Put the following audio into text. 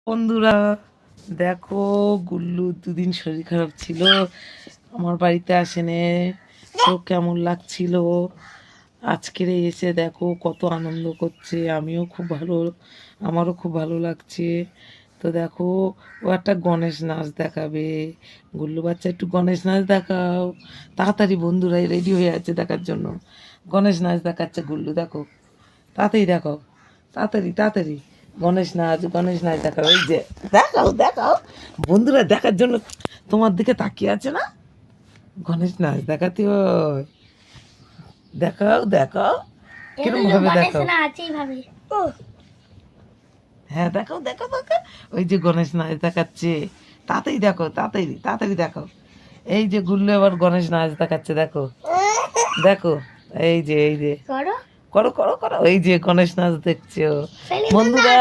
বন্ধুরা দেখো, গুল্লু দুদিন শরীর খারাপ ছিল, আমার বাড়িতে আসেনে। তো কেমন লাগছিল, আজকের এসে দেখো কত আনন্দ করছে। আমারও খুব ভালো লাগছে। তো দেখো, ও একটা গণেশ নাচ দেখাবে। গুল্লু বাচ্চা, একটু গণেশ নাচ দেখাও তাড়াতাড়ি। বন্ধুরাই রেডি হয়ে আছে দেখার জন্য। গণেশ নাচ দেখাচ্ছে গুল্লু, দেখো তাড়াতাড়ি দেখাও, তাড়াতাড়ি তাড়াতাড়ি। গণেশ নাচ দেখাও, এই যে দেখাও দেখাও। বন্ধুরা দেখার জন্য তোমার দিকে তাকিয়ে আছে না? গণেশ নাচ দেখাতে হয়, দেখাও দেখাও। কিরম ভাবে দেখাও? হ্যাঁ দেখাও দেখাও দেখাও। ওই যে গণেশ নাচ দেখাচ্ছে, তাড়াতাড়ি দেখো, তাড়াতাড়ি তাড়াতাড়ি দেখাও। এই যে গুল্লু এবার গণেশ নাচ দেখাচ্ছে, দেখো দেখো। এই যে করো করো করো, এই যে গণেশ নাচ দেখছো বন্ধুরা।